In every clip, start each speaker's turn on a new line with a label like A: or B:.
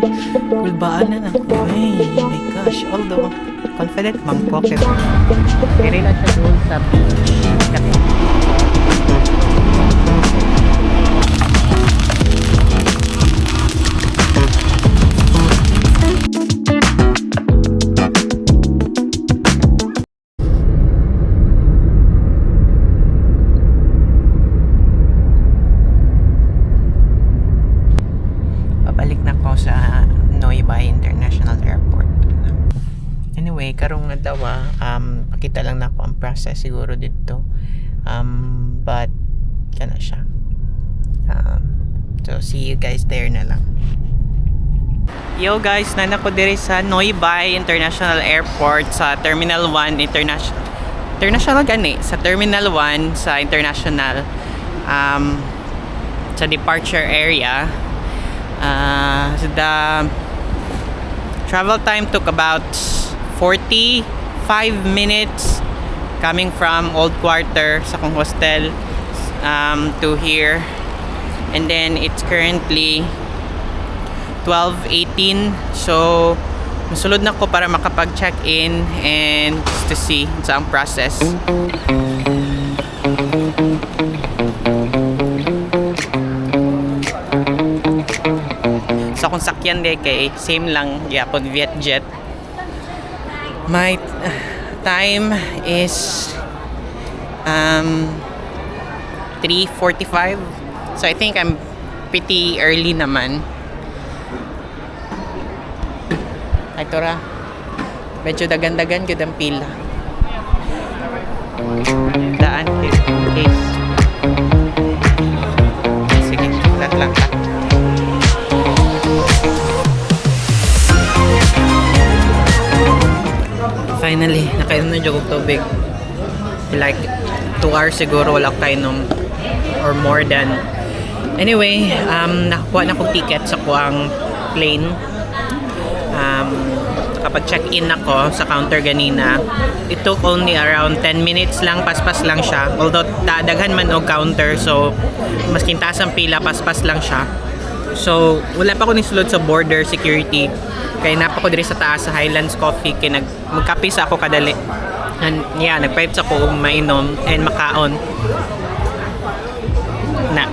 A: Kulbaan na ako. Ay, oh my gosh. Although, confident mang pocket. Kaya lang siya doon sa beach. Pabalik na ko sa Noyabay International Airport. Anyway, karong nga daw pakita lang na ako ang process siguro dito. But kana siya. So see you guys there na lang. Yo guys, nana ko diri sa Noyabay International Airport sa Terminal 1 International gani sa Terminal 1 sa International sa departure area. So the travel time took about 45 minutes coming from Old Quarter sa kong hostel to here, and then it's currently 12:18. So musulod na ko para makapag-check in and just to see sa ang process. Sa akong sakyan de kay same lang gyapon Vietjet. My time is 3:45. So I think I'm pretty early naman. Ay tora. Medyo dagan-dagan gyud ang pila. Daan case. Sige, lang ta. Finally, nakainom na jug og tubig. Like 2 hours siguro wala ko kainom or more than. Anyway, nakakuha na kong ticket sa kuang plane. Kapag check-in ako sa counter ganina, it took only around 10 minutes lang, paspas lang siya. Although daghan man og counter, so mas kintaas ang pila, paspas lang siya. So wala pa ko nisulod sa border security. Kaya napa ko diri sa taas sa Highlands Coffee kay magkape sa ako kadali. And yeah, nagpipes ako og mainom and makaon. Na.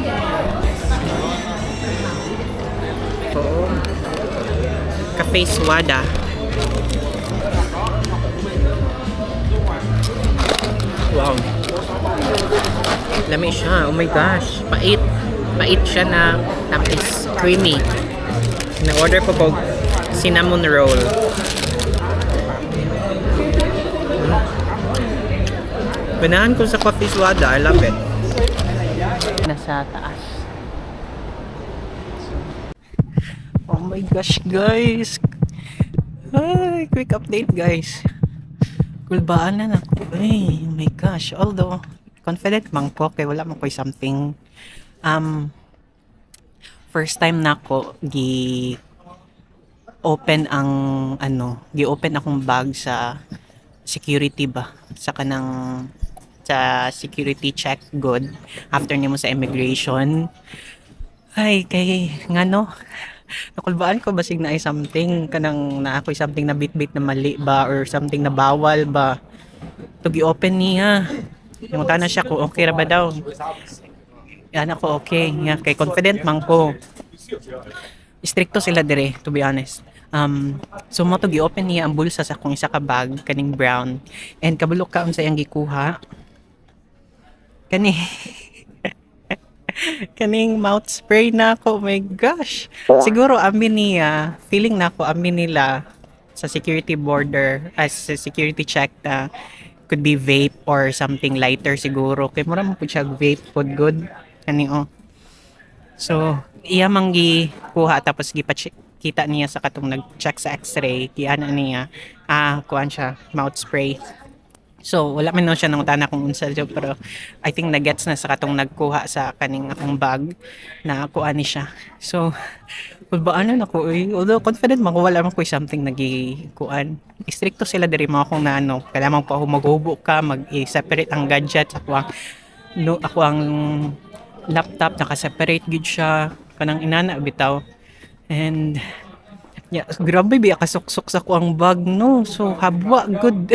A: So, Cafe Suada. Wow. Lami siya. Oh my gosh. Pait. Pait siya na tapos creamy. Na-order ko po cinnamon roll. Banahan ko sa Coffee Suada. I love it. Nasa taas. Oh my gosh, guys. Ay, quick update, guys. Kulbaan na ako. Ay, oh my gosh. Although, confident mang po kay wala man ko'y something. First time na ako gi-open akong bag sa security ba? Sa kanang sa security check good after nimo sa immigration. Ay, kay ngano nakulbaan ko basig na ay something kanang na ako'y something na bit-bit na mali ba or something na bawal ba to gi-open niya. Yung na siya ko okay ra ba daw. Yan ako okay. Nga kay confident man ko. Stricto sila dire to be honest. So mo to gi-open niya ang bulsa sa akong isa ka bag kaning brown and kabulok ka unsa iyang gikuha. Kani kaning mouth spray na ako. Oh my gosh. Siguro amin niya, feeling na ako amin nila sa security border as sa security check na could be vape or something lighter siguro. Kay mura mo pud siya vape pod good. Kani oh. So, iya manggi kuha tapos kita niya sa katong nag-check sa x-ray, kiana niya kuan siya mouth spray. So, wala man no siya nang utana kung unsa siya, pero I think na-gets na sa katong nagkuha sa kaning akong bag na kuan ni siya. So, kulbaan na ako eh. Although confident man ko wala man ko something nagikuan. Stricto sila diri mo akong naano, kailangan pa maghubo ka, mag-separate ang gadgets ako ang laptop naka-separate gud siya kanang inana bitaw. And Ya, grabe biya kasuksok sa ko ang bag no. So habwa good.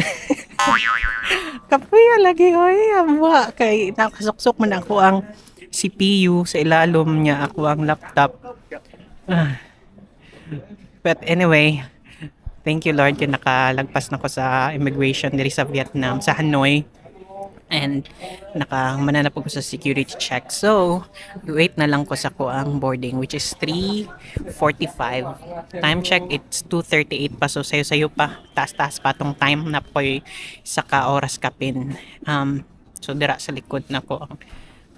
A: Kapuya lagi oy, habwa kay nakasuksok man ako ang CPU sa ilalom niya ako ang laptop. Ah, but anyway, thank you Lord kay nakalagpas na ko sa immigration diri sa Vietnam, sa Hanoi. And nakamananap ko sa security check. So, wait na lang ko sa ko ang boarding which is 3:45. Time check it's 2:38 pa, so sayo-sayo pa. Taas-taas pa tong time na po'y isa ka oras kapin. So dira sa likod na ko ang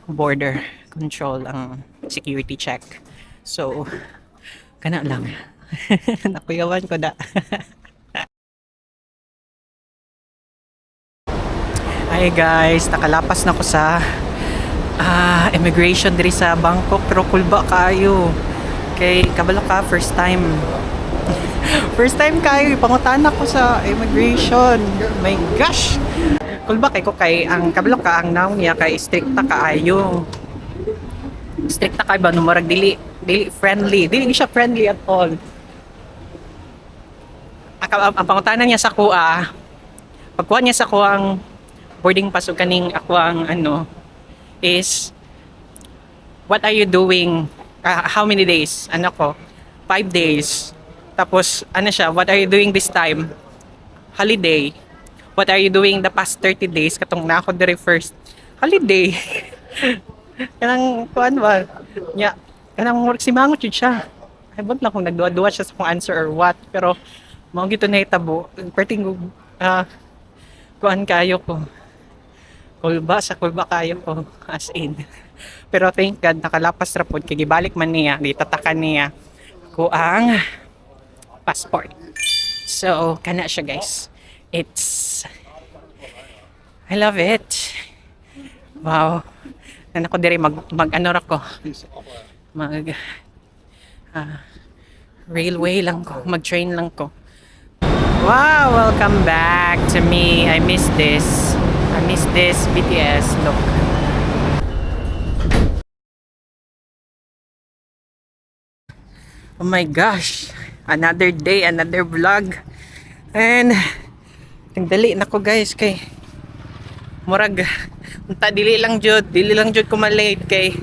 A: border control ang security check. So kana lang. Nakuyawan ko da. Hi guys, nakalapas na ko sa immigration diri sa Bangkok pero kulba kayo. Kay kabalo ka first time. First time kayo ipangutan ako sa immigration. My gosh. Kulba kay ko kay ang kabalo ka ang naong niya kay stricta kaayo. Stricta kay ba numurag dili friendly. Dili siya friendly at all. Ang pangutanan niya sa kuha. Pagkuha niya sa kuha ang boarding pass kaning ako ang is what are you doing, how many days, ano ko 5 days, tapos ano siya, what are you doing this time, holiday, what are you doing the past 30 days katong na ako the first holiday. Kanang kuan ba nya, kanang work si mangot jud siya. I want lang kung nagduwa-duwa siya sa kung answer or what, pero mao gito na hitabo perting kuan kayo ko kulba kayo ko as in. Pero thank God nakalapas ra pod kay gibalik man niya, ditatakan niya ko ang passport. So kana siya guys. I love it. Wow. Nan ako diri mag ano ra ko. Railway lang ko, mag-train lang ko. Wow, welcome back to me. I miss this BTS look. Oh my gosh, another day, another vlog. And tingdali na ko guys kay murag unta dili lang jud ko malate kay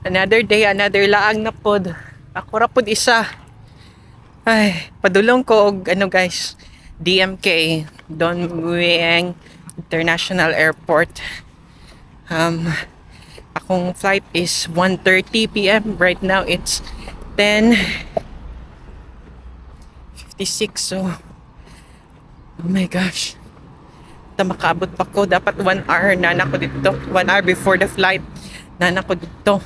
A: another day, another laang na pod. Ako ra pod isa. Ay, padulong ko og ano guys, DMK, Don Mueang International Airport. Akong flight is 1:30 p.m. Right now it's 10:56. So oh my gosh, makaabot pa ko. Dapat 1 hour na nako dito, 1 hour before the flight na nako dito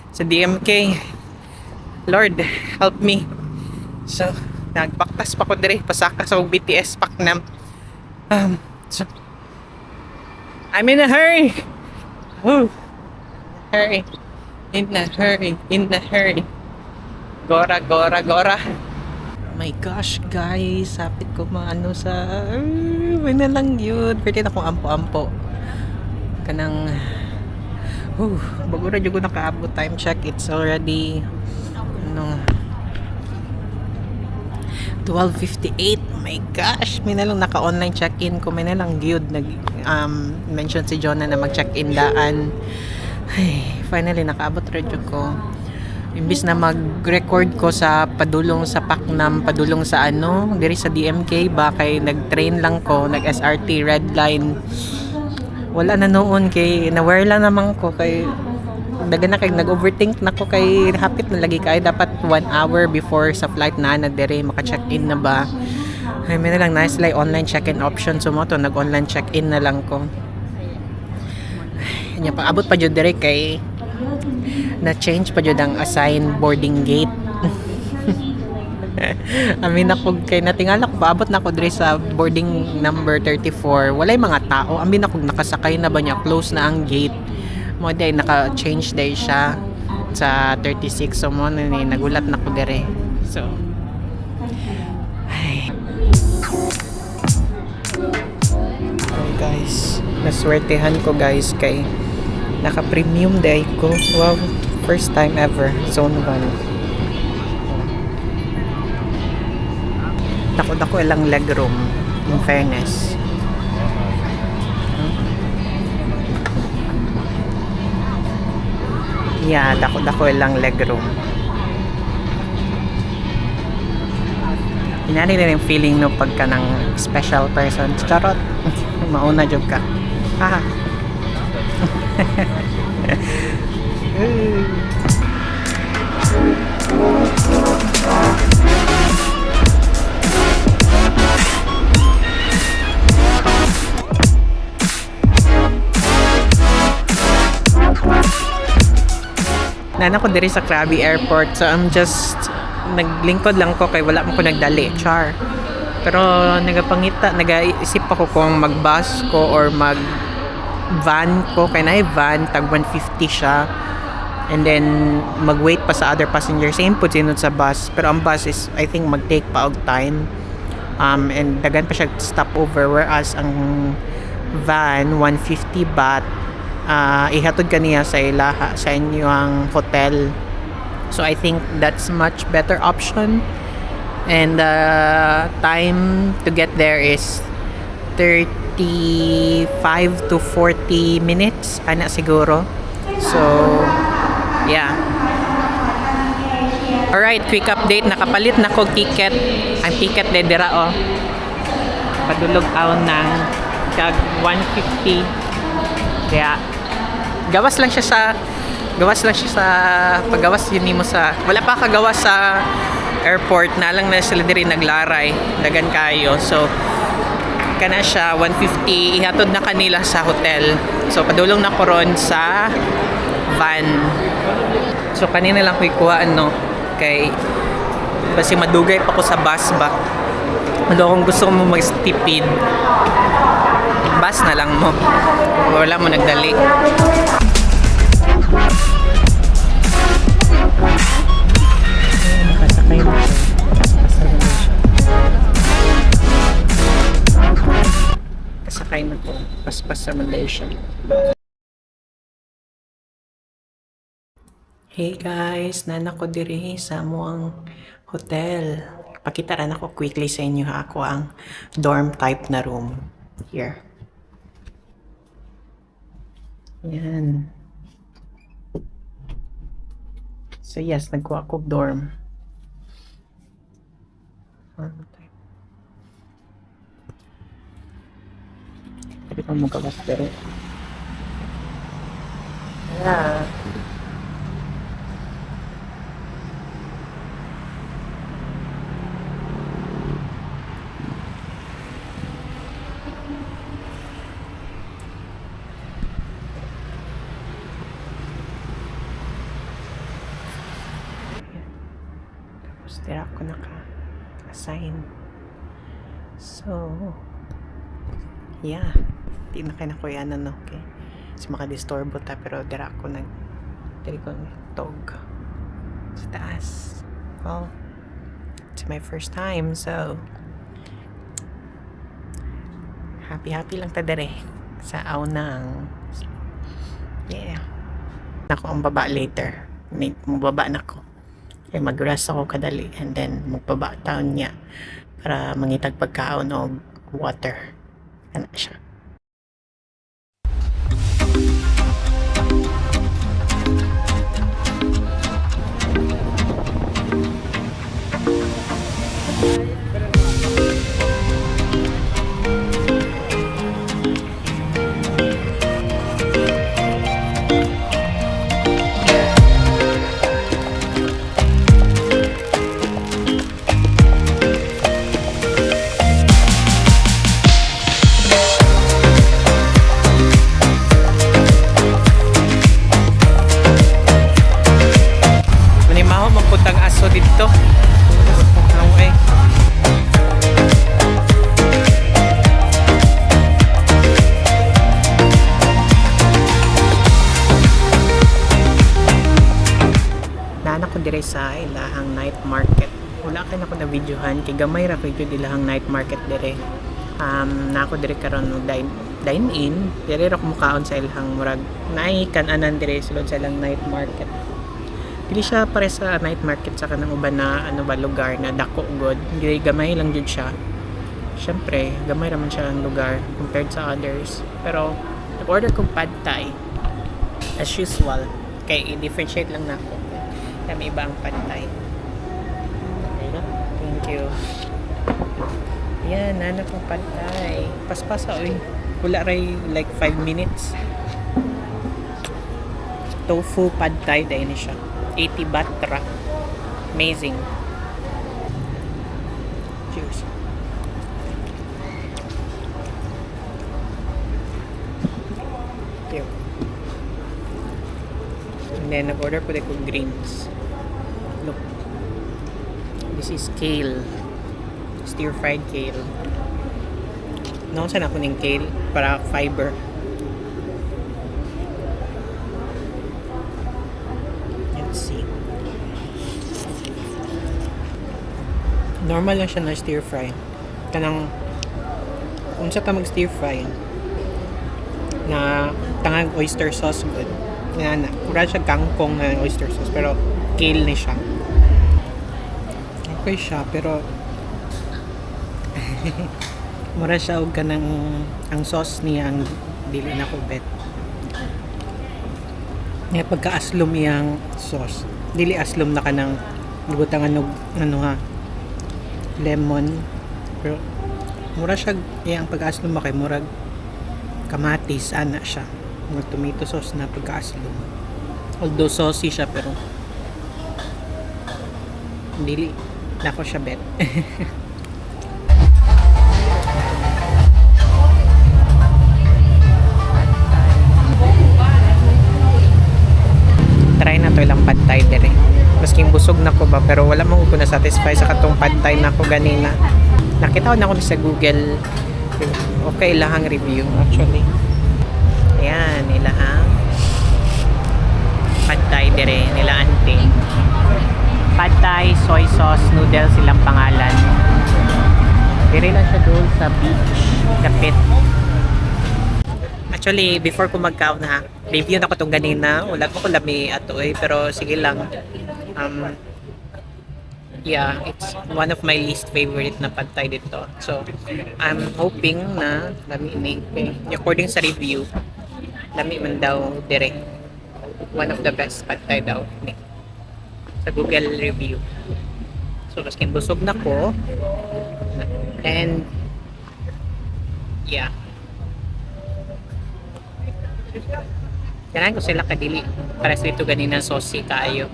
A: sa DMK. Lord, help me. So, nagpaktas pa ko dire, pasaka sa BTS Paknam. So, I'm in a hurry. Woo. Hurry. In a hurry. Gora. Oh my gosh, guys. Sapit ko maano sa... Wala lang yun. Pwede na akong ampo-ampo. Kanang... bago na dyan ko nakaabot. Time check. It's already... 12:58. Oh my gosh, may na lang naka-online check-in ko, may na lang gyud mention si Jonah na mag-check-in daan. Ay, finally nakaabot radyo ko. Imbis na mag-record ko sa padulong sa Paknam, padulong sa diri sa DMK ba kay nag-train lang ko, nag-SRT red line. Wala na noon kay naware lang naman ko kay dagan na kay nag-overthink na ko kay hapit na lagi kay dapat 1 hour before sa flight na dire maka-check-in na ba. Ay may na lang nice like online check-in option so mo to nag-online check-in na lang ko. Nya paabot pa jud dire kay na change pa jud ang assigned boarding gate. Amin ako kay natingala ko paabot na ko dire sa boarding number 34. Walay mga tao. Amin ako nakasakay na ba niya, close na ang gate. Mo day naka-change day siya sa 36 so mo ni nagulat na ko dire. So ay. Okay guys, naswertehan ko guys kay naka-premium day ko. Wow, first time ever zone 1. Dako-dako ilang legroom, in fairness. Yeah, dako-dako ilang legroom. Inari na yung feeling no pagka ng special person. Charot. Mauna job ka. Haha. Nana ko diri sa Krabi Airport, so I'm just naglingkod lang ko kay wala mo ko nagdali, char. Pero nagaisip ako kung mag-bus ko or mag-van ko, kay na van tag 150 siya. And then mag-wait pa sa other passenger, same po sinod sa bus, pero ang bus is I think mag-take pa og time. And dagan pa siya stopover, whereas ang van 150 baht ihatod kaniya sa ilaha sa inyong hotel. So I think that's much better option. And time to get there is 35 to 40 minutes ana siguro. So yeah. Alright, quick update. Nakapalit na ko ticket. Ang ticket de dira padulog taon ng kag 150. Kaya gawas lang siya sa paggawas yun mo sa wala pa kagawas sa airport na lang na sila diri naglaray dagan kayo, so kana siya 150 ihatod na kanila sa hotel. So padulong na ko ron sa van, so kanina lang ko ikuha kay basi madugay pa ko sa bus ba kung gusto mo mag-tipid bus na lang mo, wala mo nagdali. Nakasakay mo siya. Kasakay na po. Paspas sa Malaysia. Hey guys, nana ko diri sa amuang hotel. Pakita rin ako quickly sa inyo ha. Ako ang dorm type na room. Here. Yan. So yes, nagkuha ko dorm. Pwede pa mong kawas pero. Yeah. Dira ako naka-assign. So, yeah. Di na kayo nakuyanan, okay? Kasi makadistorbo ta, pero dira ako diri ko tog sa taas. Well, it's my first time, so happy lang ta dere sa aunang. Yeah. Ako ang baba later. Mababa na ko. Kaya mag-rest ako kadali and then magbaba taon niya para mangitag pagkaon o water. Ano siya. Dito. Okay. Naanak ko dire sa ilahang night market. Wala kayo na ko na videohan kay gamay ra ko jud ilahang night market dire. Na ako dire karon dine in. Dire ra ko mukaon sa ilahang murag naay kan-anan dire sulod sa ilang night market. Dili siya pare sa night market sa kanang uban na ano ba lugar na dako god. Hindi gamay lang jud siya. Syempre, gamay naman siya ang lugar compared sa others. Pero nag-order kong pad thai as usual. Kaya i-differentiate lang na ako. Kaya may iba ang pad thai. Thank you. Yan, nana kong pad thai. Paspasa oy. Wala ray like 5 minutes. Tofu pad thai dahil siya. 80 baht tra. Amazing. Cheers. Here. And then nag-order po ko greens. Look. This is kale. Stir fried kale. Nausan ako ng kale para fiber. Let's see. Normal lang siya na stir fry. Kanang kung sa ta mag stir fry na tangang oyster sauce good. Na mura siya kangkong na oyster sauce pero kale ni siya. Okay siya pero mura siya og kanang ang sauce niya ang dili na ko bet. Nga pagka-aslom iyang sauce. Dili aslom na kanang butangan og ano ha lemon pero mura siya iyang pagka-aslom kay murag kamatis ana siya. Mga tomato sauce na pagka-aslom. Although saucy siya pero dili na ko siya bet. Try na to ilang pad thai dire. Masking busog na ko ba pero wala man ko na satisfy sa katong pad thai na ko ganina. Nakita ko na ko sa Google. Okay lahang review actually. Ayan, ilahang pad thai dire nila auntie. Pad thai soy sauce noodles silang pangalan. Dire lang siya doon sa beach kapit. Actually, before ko mag-count na, review na ko itong ganina. Wala ko lami ato eh. Pero sige lang. Yeah, it's one of my least favorite na pad thai dito. So, I'm hoping na lami ni. According sa review, lami man daw direct. One of the best pad thai daw ni. Sa Google review. So, maskin busog na ko. And, yeah. Kailangan ko sila kadili para sa ito ganina saucy kaayo.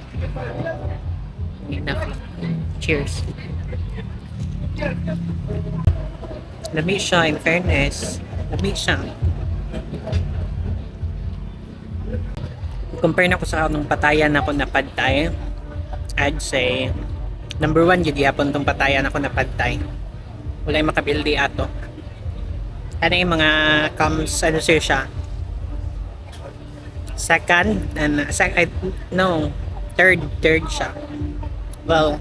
A: Enough. Cheers. Lami siya in fairness. Lami siya. Compare na ko sa anong patayan ako na pad thai. I'd say number 1 yun yapon tong patayan ako na pad thai. Wala yung makabildi ato. Ano yung mga comes ano siya second and third siya. Well,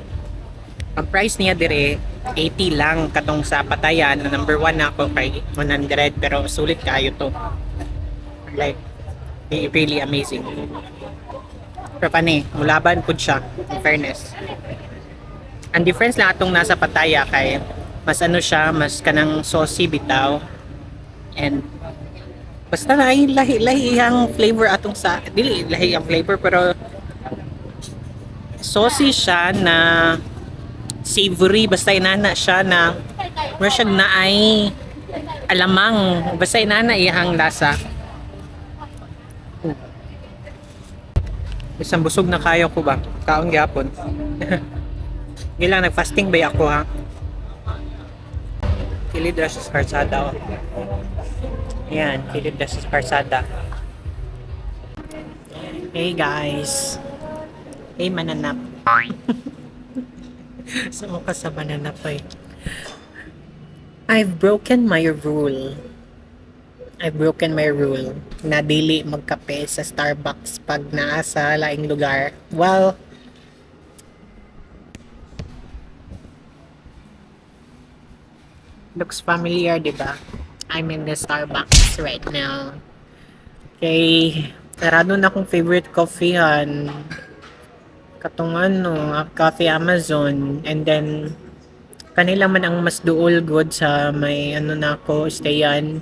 A: ang price niya dire 80 lang katong sa patayan na number 1 na ako kay 100 pero sulit kayo to. Like really amazing. Pero pani, mulaban pud siya in fairness. Ang difference lang atong nasa pataya kay mas ano siya, mas kanang saucy bitaw. And basta na ay lahi ang flavor atong sa dili lahi ang flavor pero saucy siya na savory basta inana siya na masyag na ay alamang basta inana iyang lasa. Isang busog na kayo ko ba kaon gyapon. Gilang nag-fasting ba ako ha. Kilid ra sa karsada. Yan, kilid ra sa karsada. Hey guys. Hey mananap. Sama ka sa mananap eh. I've broken my rule. Na dili magkape sa Starbucks pag naa sa laing lugar. Well, looks familiar, diba? I'm in the Starbucks right now. Okay, sarado na akong favorite coffee han. katong ano, Cafe Amazon, and then kanila man ang mas duol good sa may ano na ako stayan,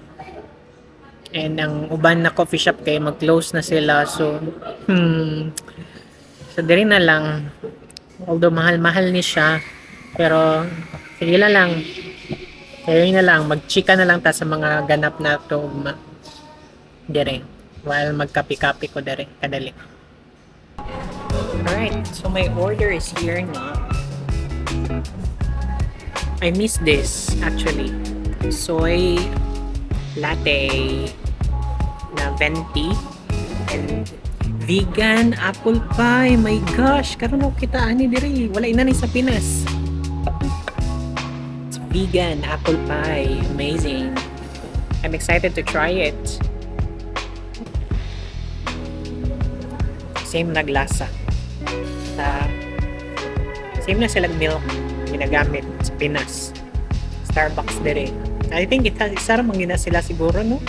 A: and ang uban na coffee shop kay mag-close na sila, so so diri na lang, although mahal-mahal ni siya, pero sige na lang, diri na lang, magchika na lang ta sa mga ganap na to dire, while magkapi-kapi ko dire kadali. Alright, so my order is here na. I miss this actually. Soy latte na venti and vegan apple pie. My gosh, karon ako kita ani diri. Wala ina ni sa Pinas. It's vegan apple pie. Amazing. I'm excited to try it. Same naglasa. Same na silang milk ginagamit sa Pinas. Starbucks dire. I think isa ra man gina sila siguro no,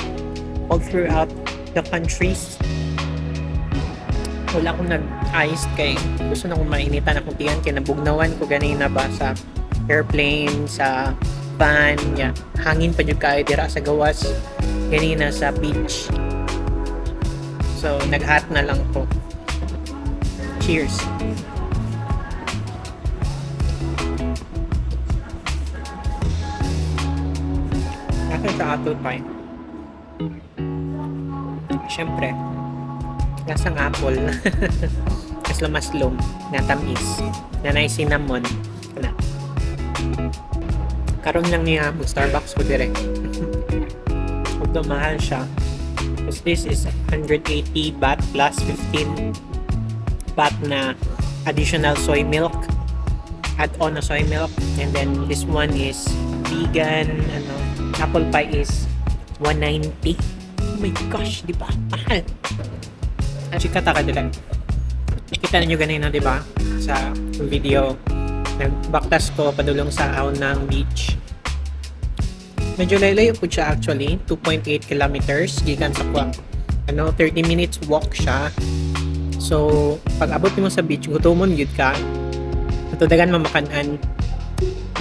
A: all throughout the countries. Wala akong nag-ice kay gusto na kong mainitan akong tiyan kay nabugnawan ko ganina ba sa airplane, sa van, yeah. Hangin pa jud kayo dira sa gawas ganina sa beach. So nag-hot na lang ko. Cheers. Akin sa apple pie. Siyempre, lasang apple. Maslom-maslom na tamis. Nanay cinnamon. Na. Karon lang niya Starbucks ko direct. Although mahal siya. Because this is 180 baht plus 15 baht na additional soy milk. Add-on na soy milk. And then this one is vegan, apple pie is 190. Oh my gosh, di ba? Mahal. Chika ta ka dila. Kita niyo ganina, di ba? Sa video, nagbaktas ko padulong sa aon ng beach. Medyo layo po siya actually, 2.8 kilometers gikan sa Kuwang. 30 minutes walk siya. So, pag abot mo sa beach, gutomon gyud ka. Ito dagan mamakanan.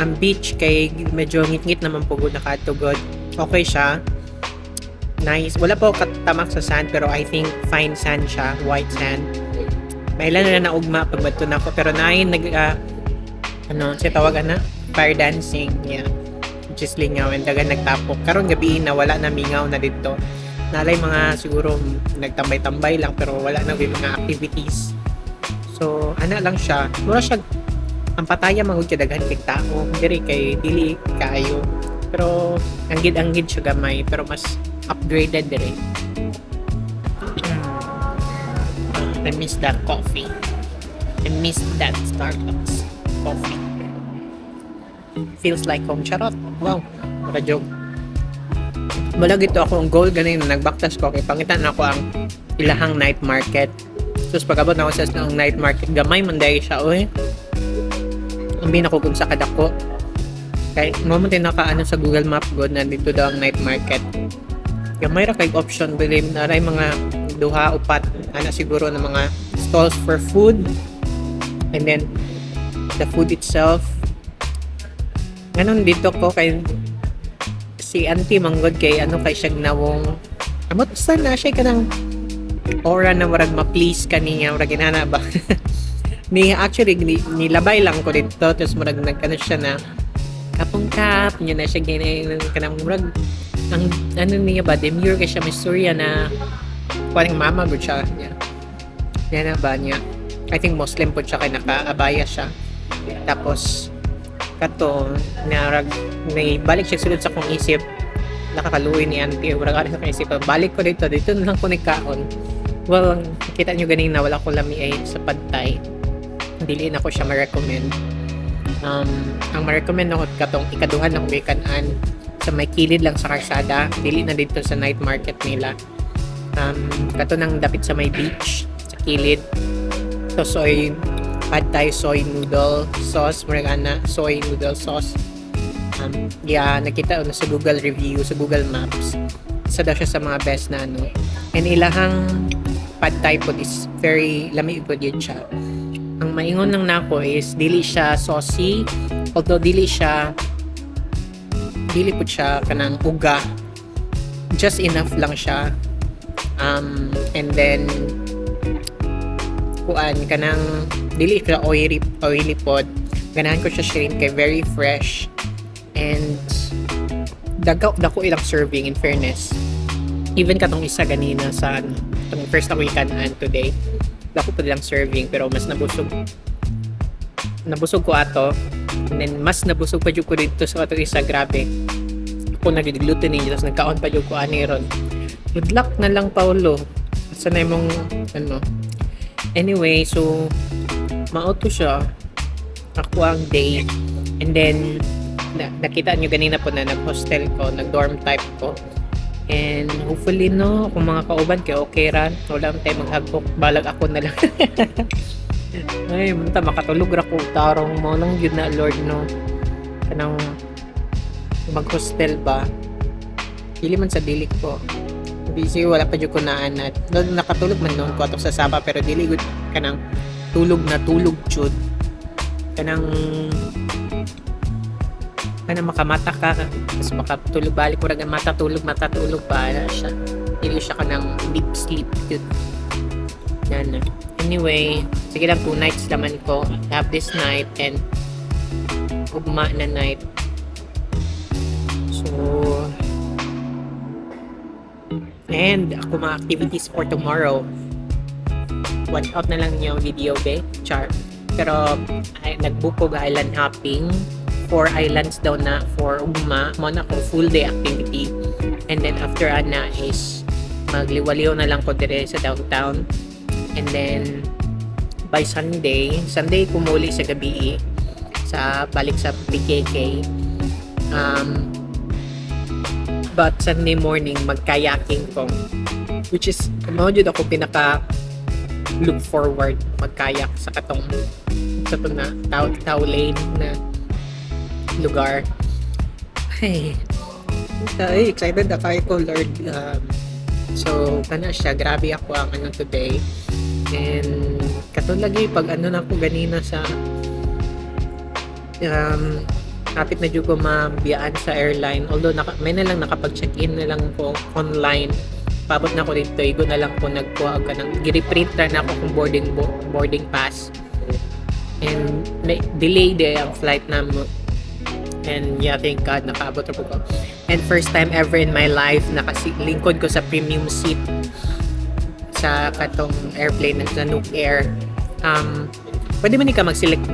A: Ang beach kay medyo ngit-ngit naman po good nakatugod. Okay siya. Nice. Wala po katamak sa sand pero I think fine sand siya, white sand. Mailan na naugma pag bato na ako pero nain siya tawagan na fire dancing. Yeah. Which is lingaw and dagan nagtapok. Karon gabi na wala na mingaw na dito. Nalay mga siguro nagtambay-tambay lang pero wala na mga activities. So, lang siya. Mura siya ang pataya magud kay daghan kay tao diri kay dili kaayo pero anggid siya gamay pero mas upgraded diri. I miss that coffee. I miss that Starbucks coffee. Feels like home. Charot. Wow. Para joke. Malagit ako ang goal ganin nagbaktas ko kay pangitan ako ang ilahang night market. Tapos pag-abot na ako sa night market gamay man dahil siya ang binako kung sa kadako kay moment nakaano sa Google Map god na dito daw ang night market gamay ra kay option bilim na ray mga duha upat siguro na mga stalls for food and then the food itself dito ko kay si auntie manggod kay kay siya gnawong amot sana siya kanang aura na warag ma-please kaniya warag inana ba actually nilabay lang ko dito tapos murag siya na kapungkap niya na siya kanang murag ang niya ba demure kay siya may storya na kuwaring mama good siya yan na ba niya I think Muslim po siya kay nakaabaya siya tapos kato may balik siya sulod sa kong isip nakakaluwi ni auntie murag sa kong isip balik ko dito na lang ko nagkaon well kita nyo ganina wala ko lami sa pantay dili na ko siya ma-recommend. Ang ma-recommend ako katong ikaduhan ng weekend-an sa may kilid lang sa karsada, dili na dito sa night market nila. Kato nang dapit sa may beach, sa kilid. So pad thai soy noodle sauce, maragana soy noodle sauce. Nakita ko na sa Google review, sa Google Maps. Isa daw siya sa mga best na And ilahang pad thai po is very lami po yun siya. Ang maingon lang nako is dili siya saucy, although dili po siya kanang uga, just enough lang siya. And then kuan kanang dili siya oily pod. Ganahan ko siya shrimp kay very fresh, and dako ilang serving in fairness. Even katong isa ganina sa itong first ako ikanan today, dako pa ilang serving pero mas nabusog ko ato, and then mas nabusog pa jud ko dito sa ato isa. Grabe ako nagiglutin ninyo tapos nagkaon pa jud ko ani ron. Good luck na lang, Paulo. Asa na imong ano. Anyway, so mauto siya ako ang day, and then nakita nyo ganina po na nag-hostel ko, nag-dorm type ko, and hopefully no kung mga kauban kay okay ran, wala tayo maghagok, balag ako na lang. Ay munta makatulog ra ko tarong mo lang yun na Lord no kanang mag-hostel ba dili man sa dili ko busy, wala pa jud ko naanat nakatulog man noon ko ato sa Saba, pero dili gud kanang tulog na tulog jud kanang makamata ka tapos makatulog balik ko rin mata tulog ba na siya, hindi siya kanang deep sleep yun yan. Anyway, sige lang 2 nights naman ko, have this night and ugma na night. So and ako mga activities for tomorrow, watch out na lang yung video be char, pero nagbook ko island hopping 4 islands daw na for ugma mo na ko full day activity, and then after ana is magliwaliw na lang ko dire sa downtown, and then by Sunday kumuli sa gabi sa balik sa PKK, but Sunday morning mag-kayaking ko, which is mao jud ako pinaka look forward mag-kayak sa katong na Tao Lane na lugar. Ay, excited na kayo ko Lord. So kana siya, grabe ako ang ano today, and katulagi pag ano na ako ganina sa kapit na jud ko mabiyaan sa airline, although may na lang nakapag-check-in na lang ko online, pabot na ko dito igo na lang ko nagkuha ka ng gi-reprint na ako kung boarding pass, and delay ang flight na mo. And yeah, thank God nakaabot ako ko, and first time ever in my life lingkod ko sa premium seat sa katong airplane sa Nook Air. Pwede man ka mag-select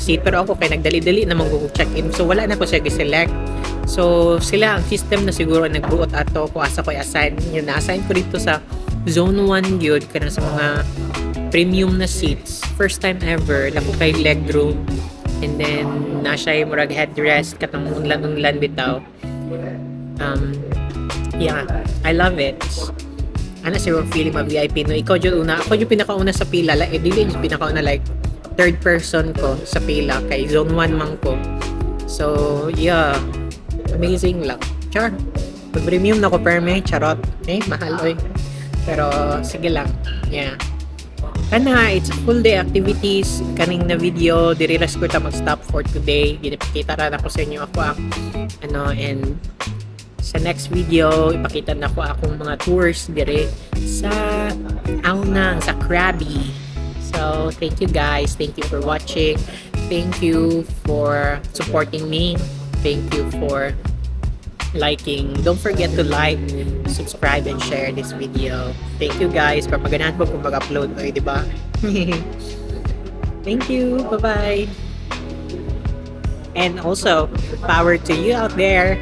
A: seat, pero ako kay nagdali-dali naman ko check-in, so wala na ko siya gi-select. So sila ang system na siguro nagbuot ato ko asa ko i-assign yun, na-assign ko dito sa zone 1 gyud kana sa mga premium na seats. First time ever na ko kay leg room, and then na siya yung murag headrest katong unlan bitaw. Yeah, I love it. Ano siguro feeling ma-VIP no, ikaw jud una, ako jud pinakauna sa pila, dili jud pinakauna, like third person ko sa pila kay zone 1 man ko. So yeah, amazing lang char. Pag premium na ko perme charot mahal oy, pero sige lang. Yeah, kana it's full day activities. Kaning na video diri ras ko ta mag-stop for today, ginapakita ra nako sa inyo ako ang ano, and sa next video ipakita na ko akong mga tours dire sa Aunang, sa Krabi. So thank you guys, thank you for watching, thank you for supporting me, thank you for liking. Don't forget to like, subscribe, and share this video. Thank you guys, papaganahan mo kung mag-upload oy, diba? Thank you, bye bye. And also power to you out there.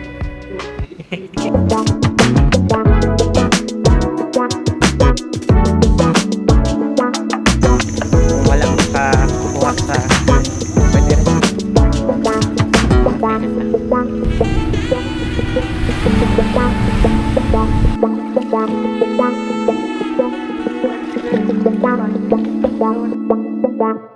A: Walang makakuha sa pwede rin. Bye.